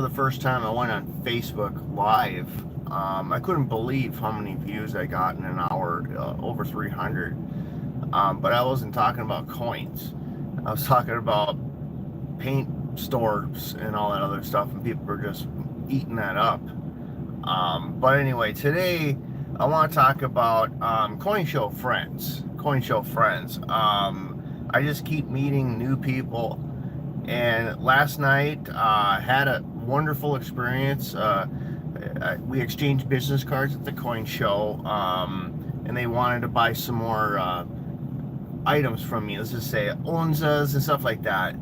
the first time I went on Facebook Live, I couldn't believe how many views I got in an hour, over 300. But I wasn't talking about coins. I was talking about paint stores and all that other stuff, and people were just eating that up. But anyway, today I want to talk about coin show friends. I just keep meeting new people, and last night had a wonderful experience. We exchanged business cards at the coin show, and they wanted to buy some more items from me. Let's just say onzas and stuff like that,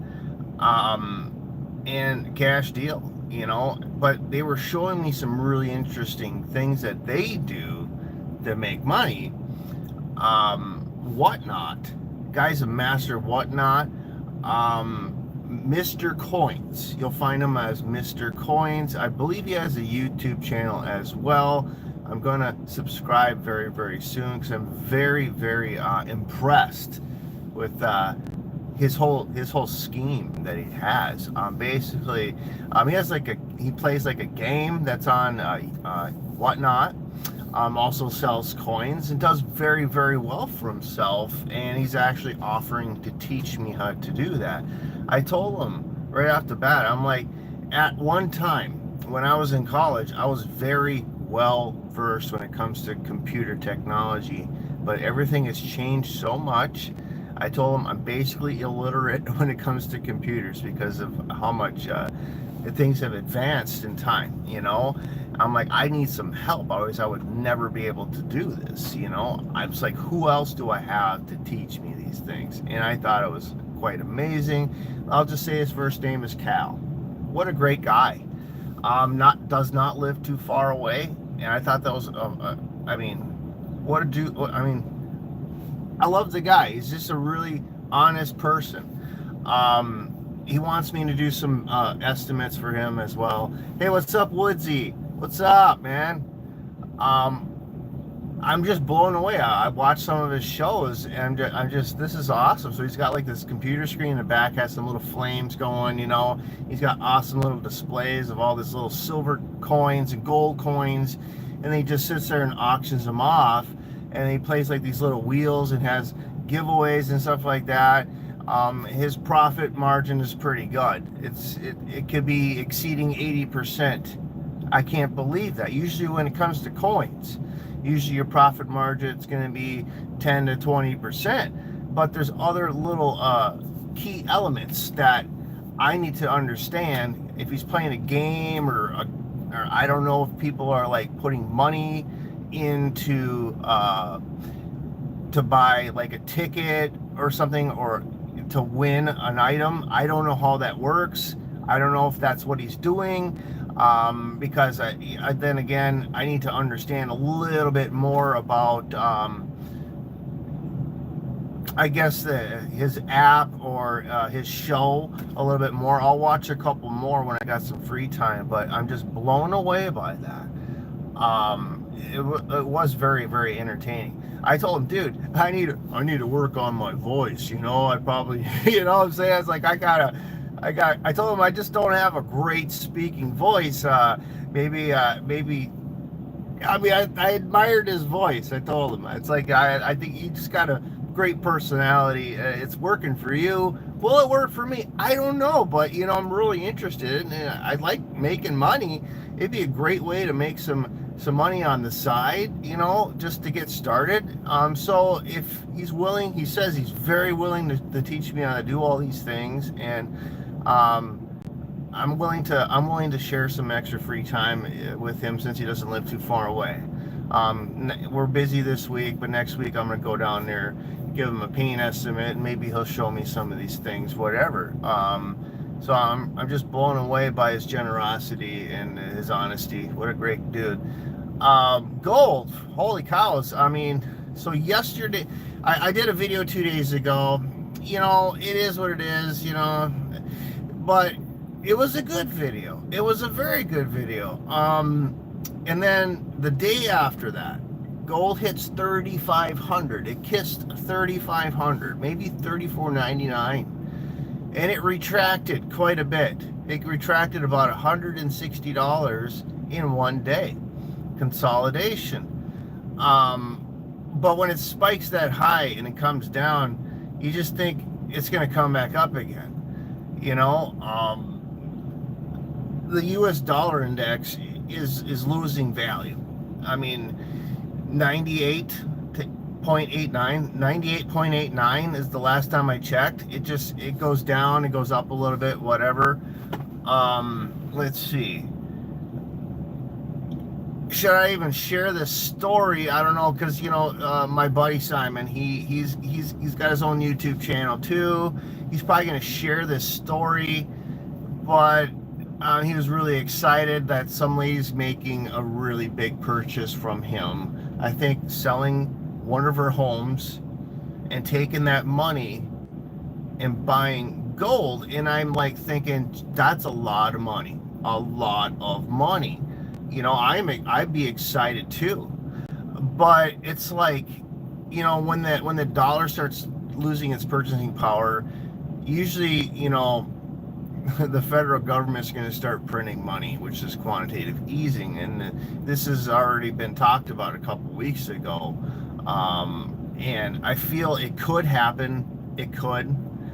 and cash deal, you know. But they were showing me some really interesting things that they do to make money. Whatnot, guy's a master of Whatnot. Mr. Coins, you'll find him as Mr. Coins. I believe he has a YouTube channel as well. I'm gonna subscribe very, very soon because I'm very, very impressed with his whole scheme that he has. Basically, he plays like a game that's on Whatnot. Also sells coins and does very, very well for himself, and he's actually offering to teach me how to do that. I told him right off the bat, I'm like, at one time when I was in college, I was very well versed when it comes to computer technology, but everything has changed so much. I told him I'm basically illiterate when it comes to computers because of how much things have advanced in time, you know. I'm like, I need some help. Otherwise, I would never be able to do this, you know. I was like, who else do I have to teach me these things? And I thought it was quite amazing. I'll just say his first name is Cal. What a great guy. Does not live too far away. And I thought that was, what a dude. I love the guy. He's just a really honest person. He wants me to do some estimates for him as well. Hey, what's up, Woodsy? What's up, man? I'm just blown away. I watched some of his shows, and I'm just, this is awesome. So he's got like this computer screen in the back, has some little flames going, you know. He's got awesome little displays of all these little silver coins and gold coins, and he just sits there and auctions them off, and he plays like these little wheels and has giveaways and stuff like that. His profit margin is pretty good. It could be exceeding 80%. I can't believe that. Usually when it comes to coins, usually your profit margin is going to be 10 to 20%. But there's other little key elements that I need to understand. If he's playing a game, or I don't know if people are like putting money into to buy like a ticket or something, or to win an item. I don't know how that works. I don't know if that's what he's doing, because then again, I need to understand a little bit more about I guess his app or his show a little bit more. I'll watch a couple more when I got some free time, but I'm just blown away by that. It was very, very entertaining. I told him, dude, I need to work on my voice, you know. I probably, you know what I'm saying? It's like I told him I just don't have a great speaking voice. Maybe I admired his voice. I told him, it's like, I think you just got a great personality. It's working for you. Will it work for me? I don't know, but you know, I'm really interested, and I like making money. It'd be a great way to make some money on the side, you know, just to get started. So if he's willing, he says he's very willing to teach me how to do all these things, and I'm willing to share some extra free time with him since he doesn't live too far away. We're busy this week, but next week I'm gonna go down there, give him a paint estimate, and maybe he'll show me some of these things, whatever. So I'm just blown away by his generosity and his honesty. What a great dude. Gold, holy cows. I mean, so yesterday, I did a video 2 days ago. You know, it is what it is, you know, but it was a good video. It was a very good video. And then the day after that, gold hits 3,500. It kissed 3,500, maybe 3,499. And it retracted quite a bit. It retracted about $160 in one day. Consolidation. But when it spikes that high and it comes down, you just think it's going to come back up again. You know, the U.S. dollar index is losing value. I mean, 98.89 is the last time I checked. It goes down, it goes up a little bit, whatever. Let's see. Should I even share this story? I don't know, because my buddy Simon, he's got his own YouTube channel too. He's probably going to share this story, but he was really excited that some lady's making a really big purchase from him. I think selling one of her homes and taking that money and buying gold. And I'm like thinking, that's a lot of money. A lot of money. I'd be excited too. But it's like, when the dollar starts losing its purchasing power, usually, the federal government's going to start printing money, which is quantitative easing. And this has already been talked about a couple weeks ago. And I feel it could happen. It could.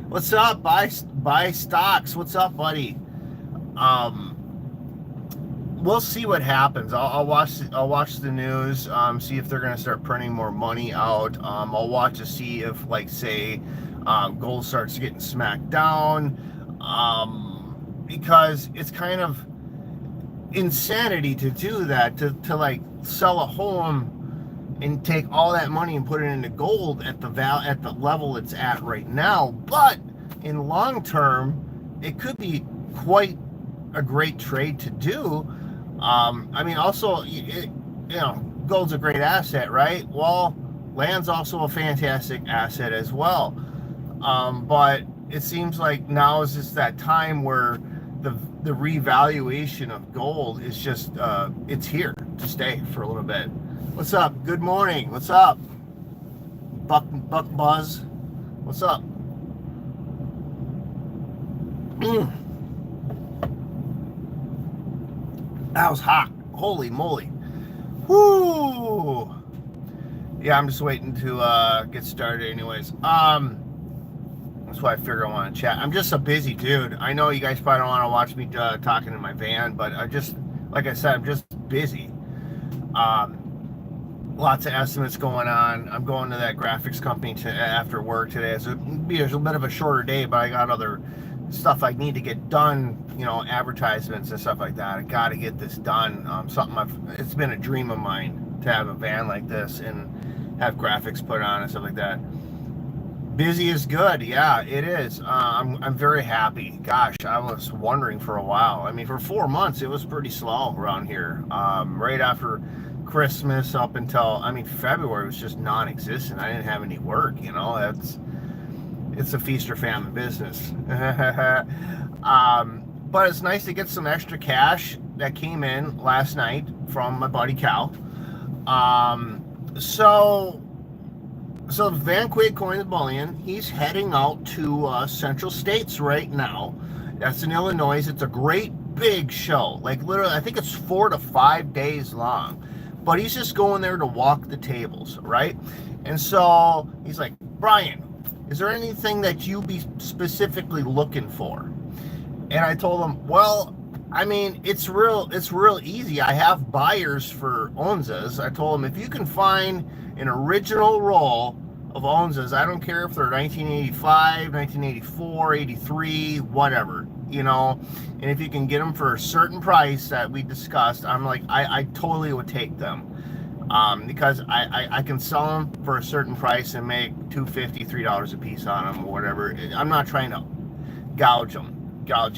What's up? Buy stocks. What's up, buddy? We'll see what happens. I'll watch the news, see if they're going to start printing more money out. I'll watch to see if, like, say, gold starts getting smacked down, because it's kind of insanity to do that, to like sell a home and take all that money and put it into gold at the level it's at right now. But in long term, it could be quite a great trade to do. I mean, also, gold's a great asset, right? Well, land's also a fantastic asset as well. But it seems like now is just that time where the revaluation of gold is just, it's here to stay for a little bit. What's up? Good morning. What's up? Buck Buzz. What's up? That was hot. Holy moly. Whoo. Yeah, I'm just waiting to get started anyways. That's why I figure I want to chat. I'm just a busy dude. I know you guys probably don't want to watch me talking in my van, but like I said, I'm just busy. Lots of estimates going on. I'm going to that graphics company after work today. So it'll be a bit of a shorter day, but I got other stuff I need to get done, advertisements and stuff like that. I got to get this done. It's been a dream of mine to have a van like this and have graphics put on and stuff like that. Busy is good. Yeah, it is. I'm very happy. Gosh, I was wondering for a while. I mean, for 4 months, it was pretty slow around here. Right after Christmas up until, February was just non-existent. I didn't have any work, it's a feast or famine business. But it's nice to get some extra cash that came in last night from my buddy Cal. So Van Quaid Coins Bullion, he's heading out to Central States right now. That's in Illinois. It's a great big show. Like literally, I think it's 4 to 5 days long. But he's just going there to walk the tables, right? And so he's like, Brian, is there anything that you be specifically looking for? And I told him, well, it's real easy. I have buyers for Onzas. I told him, if you can find an original roll of Onzas, I don't care if they're 1985, 1984, 83, whatever, and if you can get them for a certain price that we discussed, I'm like, I totally would take them. Because I can sell them for a certain price and make $2.50, $3 a piece on them or whatever. I'm not trying to gouge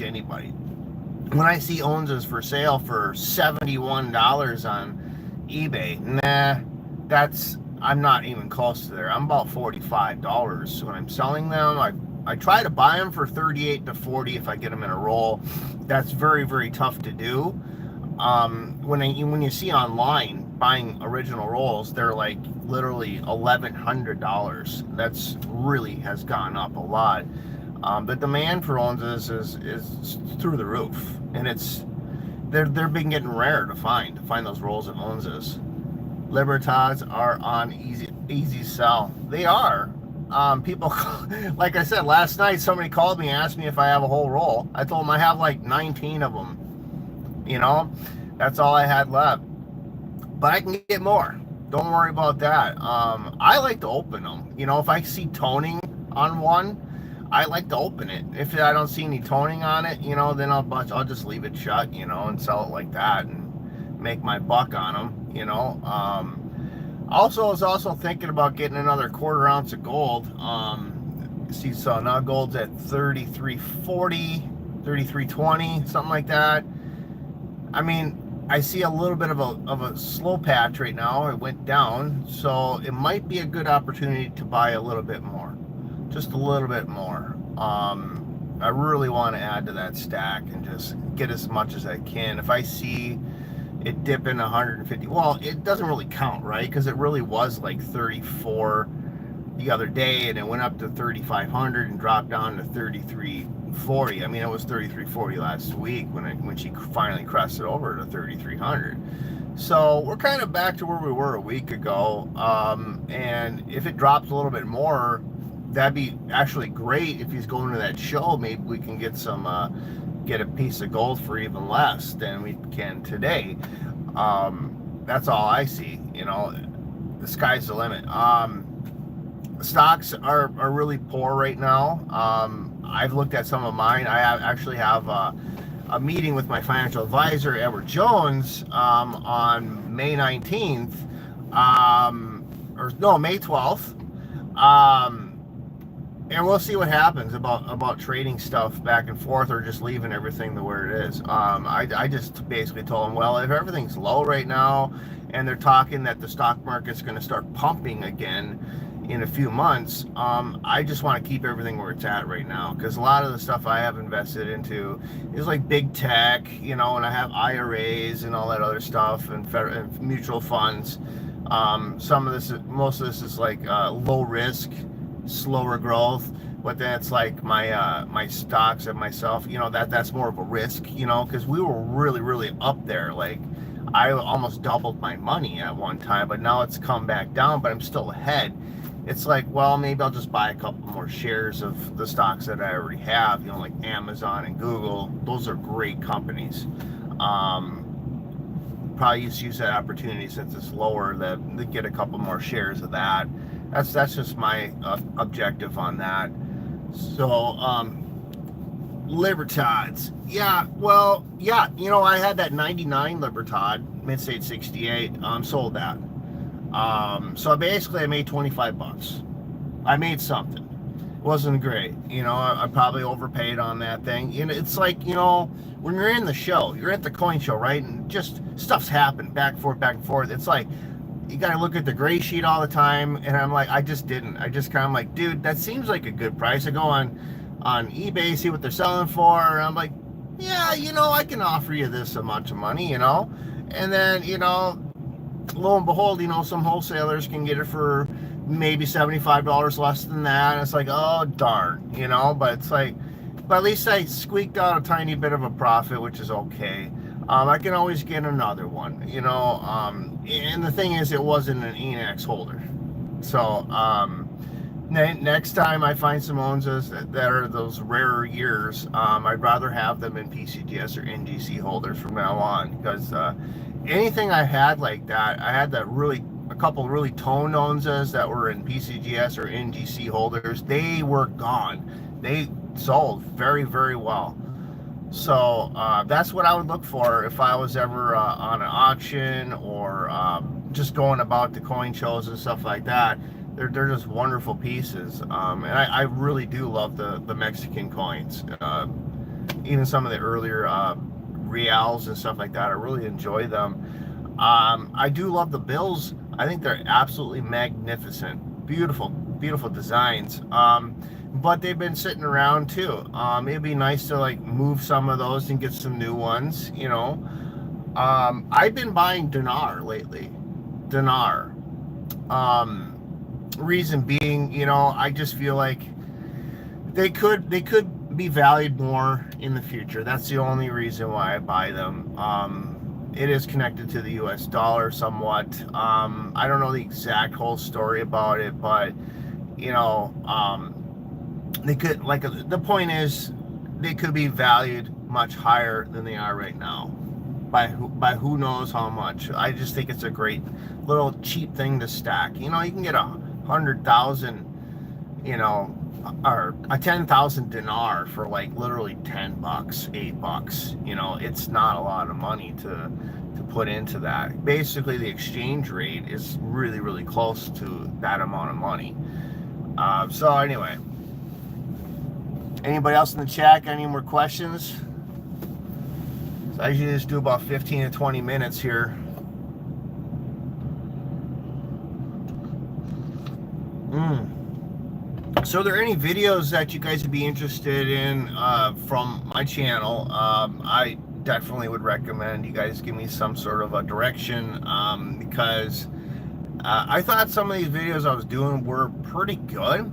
anybody. When I see Onzas for sale for $71 on eBay, I'm not even close to there. I'm about $45 when I'm selling them. I try to buy them for $38 to $40 if I get them in a roll. That's very, very tough to do. When you see online buying original rolls, they're like literally $1,100. That's really has gone up a lot. The demand for onzas is through the roof, and they're been getting rare to find those rolls of onzas. Libertads are on easy sell. They are. People, like I said last night, somebody called me and asked me if I have a whole roll. I told them I have like 19 of them. That's all I had left. But I can get more. Don't worry about that. I like to open them. If I see toning on one, I like to open it. If I don't see any toning on it, then I'll just leave it shut, and sell it like that and make my buck on them. Also, I was also thinking about getting another 1/4 ounce of gold. So now gold's at 33.40, 33.20, something like that. I mean, I see a little bit of a slow patch right now. It went down, so it might be a good opportunity to buy a little bit more, just a little bit more. I really want to add to that stack and just get as much as I can. If I see it dip in 150, well, it doesn't really count, right? Because it really was like 34 the other day, and it went up to 3,500 and dropped down to 33.40. I mean, it was 33.40 last week when she finally crested over to 3,300. So we're kind of back to where we were a week ago. And if it drops a little bit more, that'd be actually great. If he's going to that show, maybe we can get get a piece of gold for even less than we can today. That's all I see. The sky's the limit. Stocks are really poor right now. I've looked at some of mine. I actually have a meeting with my financial advisor, Edward Jones, on May 19th, May 12th. And we'll see what happens about trading stuff back and forth, or just leaving everything the way it is. I just basically told him, well, if everything's low right now, and they're talking that the stock market's going to start pumping again in a few months, I just want to keep everything where it's at right now, because a lot of the stuff I have invested into is like big tech, and I have IRAs and all that other stuff, and mutual funds. Most of this is like low risk, slower growth, but then it's like my stocks and myself, that's more of a risk, because we were really up there. Like, I almost doubled my money at one time, but now it's come back down, but I'm still ahead. It's like, well, maybe I'll just buy a couple more shares of the stocks that I already have, like Amazon and Google. Those are great companies. Probably use that opportunity, since it's lower, to get a couple more shares of that. That's just my objective on that. So, Libertads. Yeah, I had that 99 Libertad, Mid-State 68, sold that. So basically I made $25. I made something. It wasn't great. I probably overpaid on that thing. It's like, when you're in the show, you're at the coin show, right? And just stuff's happened back and forth. It's like, you got to look at the gray sheet all the time. And I'm like, I just didn't. I just kind of like, dude, that seems like a good price. I go on eBay, see what they're selling for. And I'm like, yeah, I can offer you this amount of money, And then, lo and behold, some wholesalers can get it for maybe $75 less than that. And it's like, oh, darn, but it's like, but at least I squeaked out a tiny bit of a profit, which is okay. I can always get another one, and the thing is, it wasn't an ENX holder. So, next time I find some onzas that are those rarer years, I'd rather have them in PCGS or NGC holders from now on, because anything I had like that, I had a couple really toned onzas that were in PCGS or NGC holders. They were gone. They sold very, very well. So that's what I would look for if I was ever on an auction, or just going about the coin shows and stuff like that. They're just wonderful pieces, and I really do love the Mexican coins. Even some of the earlier reals and stuff like that, I really enjoy them. I do love the bills. I think they're absolutely magnificent, beautiful designs. But they've been sitting around too. It'd be nice to like move some of those and get some new ones. I've been buying dinar lately. Reason being, I just feel like they could be valued more in the future. That's the only reason why I buy them. It is connected to the US dollar somewhat. I don't know the exact whole story about it, but you know, they could, like, the point is, they could be valued much higher than they are right now, by who knows how much. I just think it's a great little cheap thing to stack. You know, you can get 100,000, you know, or a 10,000 dinar for like literally $10, $8. You know, it's not a lot of money to put into that. Basically, the exchange rate is really, really close to that amount of money. So anyway, anybody else in the chat got any more questions? So I usually just do about 15 to 20 minutes here. So are there any videos that you guys would be interested in from my channel? I definitely would recommend you guys give me some sort of a direction, because I thought some of these videos I was doing were pretty good,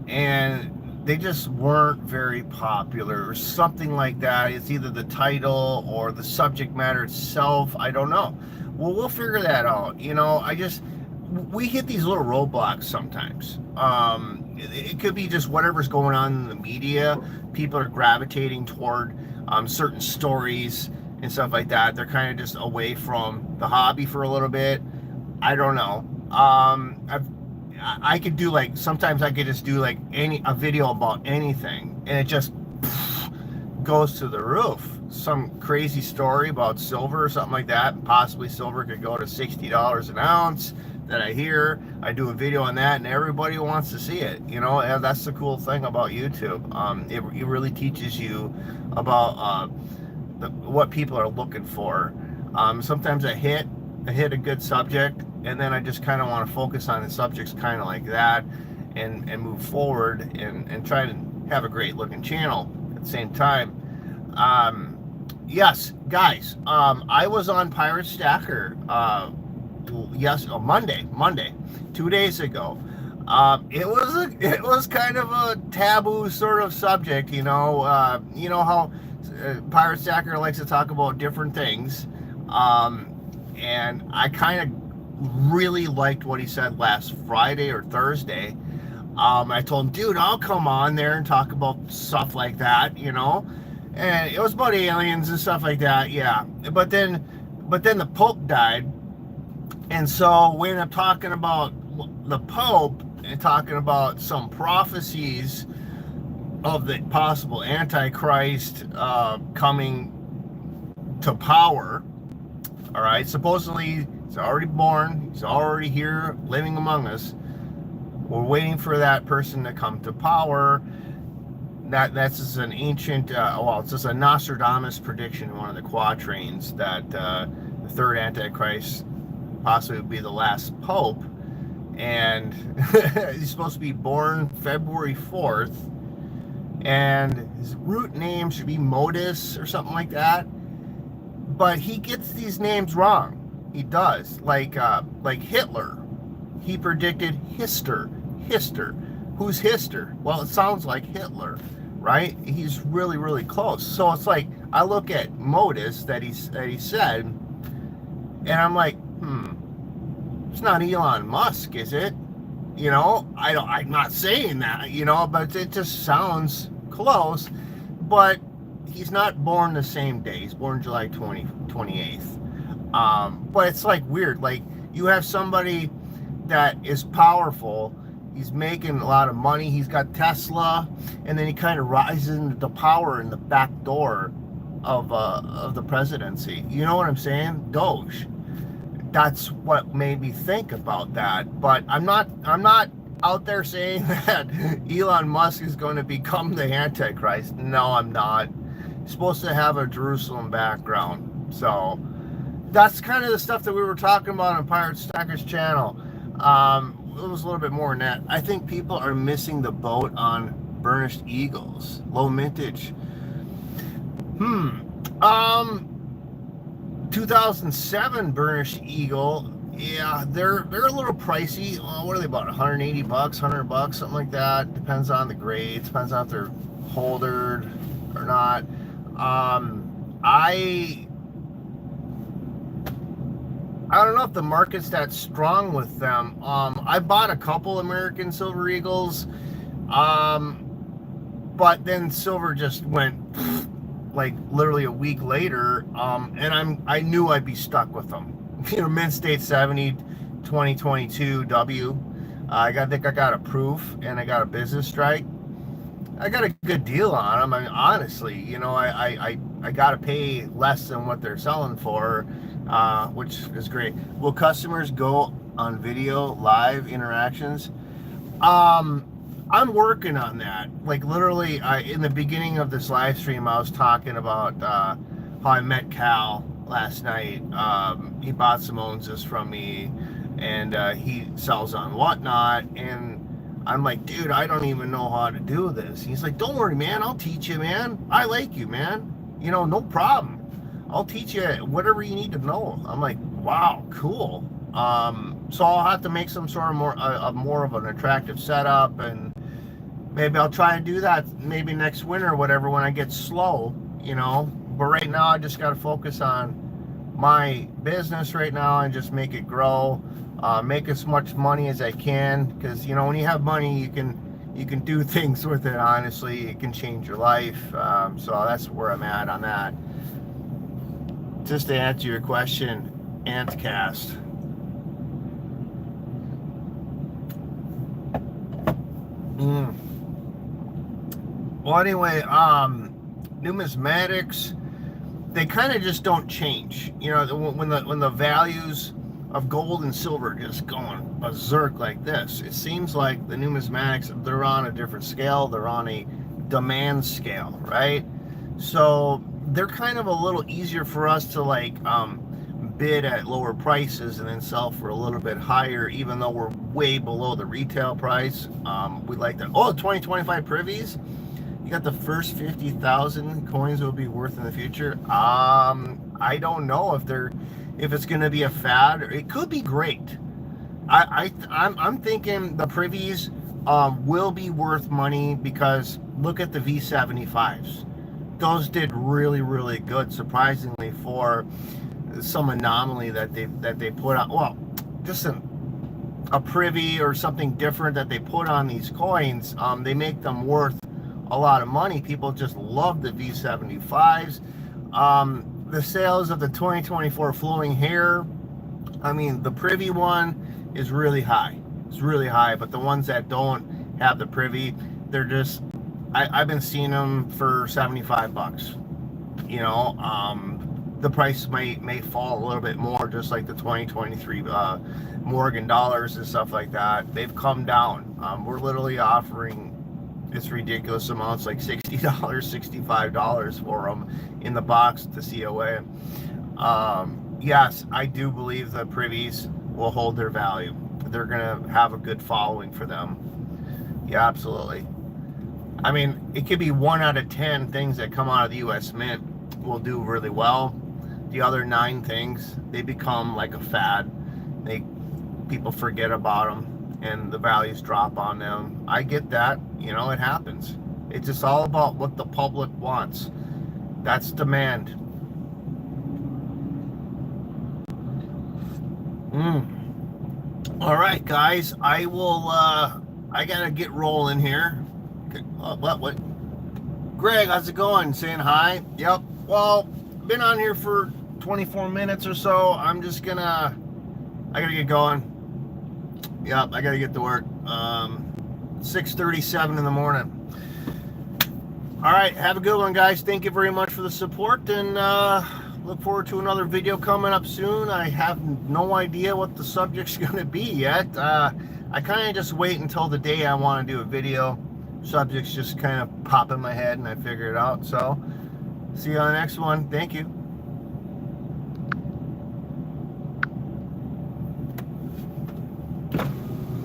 and they just weren't very popular or something like that. It's either the title or the subject matter itself. I don't know. Well, we'll figure that out. You know, we hit these little roadblocks sometimes. It could be just whatever's going on in the media. People are gravitating toward certain stories and stuff like that. They're kind of just away from the hobby for a little bit. I don't know. I could do, like, sometimes I could just do like a video about anything, and it just goes to the roof. Some crazy story about silver or something like that, and possibly silver could go to $60 an ounce that I hear. I do a video on that, and everybody wants to see it. You know, and that's the cool thing about YouTube. It really teaches you about what people are looking for. Sometimes I hit a good subject, and then I just kind of want to focus on the subjects kind of like that, and move forward and try to have a great looking channel at the same time. Yes, guys, I was on Pirate Stacker Monday, 2 days ago. It was kind of a taboo sort of subject, you know how Pirate Stacker likes to talk about different things, and I kind of really liked what he said last Friday or Thursday. I told him, dude, I'll come on there and talk about stuff like that, you know, and it was about aliens and stuff like that, yeah. But then the Pope died, and so we ended up talking about the Pope and talking about some prophecies of the possible Antichrist coming to power. All right, supposedly he's already born, he's already here, living among us. We're waiting for that person to come to power. That's just an ancient, it's just a Nostradamus prediction in one of the quatrains that the third Antichrist possibly would be the last pope, and he's supposed to be born February 4th, and his root name should be Modus or something like that. But he gets these names wrong. He does. Like Hitler. He predicted Hister. Who's Hister? Well, it sounds like Hitler, right? He's really, really close. So it's like, I look at Modus that he said, and I'm like, it's not Elon Musk, is it? You know, I'm not saying that, you know, but it just sounds close. But he's not born the same day. He's born July 28th. But it's like weird. Like, you have somebody that is powerful. He's making a lot of money. He's got Tesla, and then he kind of rises into power in the back door of the presidency. You know what I'm saying? Doge. That's what made me think about that. But I'm not out there saying that Elon Musk is going to become the Antichrist. No, I'm not. He's supposed to have a Jerusalem background. So that's kind of the stuff that we were talking about on Pirate Stacker's channel. It was a little bit more than that. I think people are missing the boat on burnished eagles, low mintage. 2007 burnished eagle, Yeah, they're a little pricey. What are they, about 180 bucks, 100 bucks, something like that. Depends on the grade, depends on if they're holdered or not. I don't know if the market's that strong with them. I bought a couple American Silver Eagles, but then silver just went like literally a week later, and I knew I'd be stuck with them. You know, Mint State 70 2022 W. I think I got a proof and I got a business strike. I got a good deal on them. I mean, honestly, you know, I got to pay less than what they're selling for, which is great. Will customers go on video live interactions? I'm working on that. Like literally, in the beginning of this live stream, I was talking about how I met Cal last night. He bought some Owns from me, and he sells on Whatnot, and I'm like, dude, I don't even know how to do this. He's like, don't worry, man, I'll teach you, man. I like you, man. You know, no problem. I'll teach you whatever you need to know. I'm like, wow, cool. So I'll have to make some sort of more of an attractive setup, and maybe I'll try to do that maybe next winter or whatever when I get slow, you know. But right now I just got to focus on my business right now and just make it grow, make as much money as I can, because you know, when you have money, you can do things with it. Honestly, it can change your life. So that's where I'm at on that. Just to answer your question, Antcast. Well, anyway, numismatics, they kind of just don't change. You know, when the values of gold and silver just going berserk like this, it seems like the numismatics, they're on a different scale. They're on a demand scale, right? So they're kind of a little easier for us to like bid at lower prices and then sell for a little bit higher, even though we're way below the retail price. We like that. Oh, 2025 privies. You got the first 50,000 coins will be worth in the future. I don't know if it's going to be a fad. Or it could be great. I'm thinking the privies will be worth money, because look at the V75s. Those did really, really good, surprisingly, for some anomaly that they put on. Well, just a privy or something different that they put on these coins. They make them worth a lot of money. People just love the V75s. The sales of the 2024 flowing hair, I mean, the privy one is really high. It's really high, but the ones that don't have the privy, they're just, I've been seeing them for 75 bucks. You know, the price may fall a little bit more, just like the 2023 Morgan dollars and stuff like that. They've come down. We're literally offering it's ridiculous amounts, like $60, $65 for them in the box at the COA. Yes, I do believe the privies will hold their value. They're gonna have a good following for them. Yeah, absolutely. I mean, it could be 1 out of 10 things that come out of the U.S. Mint will do really well. The other 9 things, they become like a fad. People forget about them, and the values drop on them. I get that, you know, it happens. It's just all about what the public wants. That's demand. All right, guys, I gotta get rolling here. What? Greg, how's it going? Saying hi? Yep. Well, been on here for 24 minutes or so. I gotta get going. Yep, I gotta get to work. 6:37 in the morning. All right, have a good one, guys. Thank you very much for the support, and look forward to another video coming up soon. I have no idea what the subject's gonna be yet. I kind of just wait until the day I want to do a video. Subjects just kind of pop in my head and I figure it out. So see you on the next one. Thank you.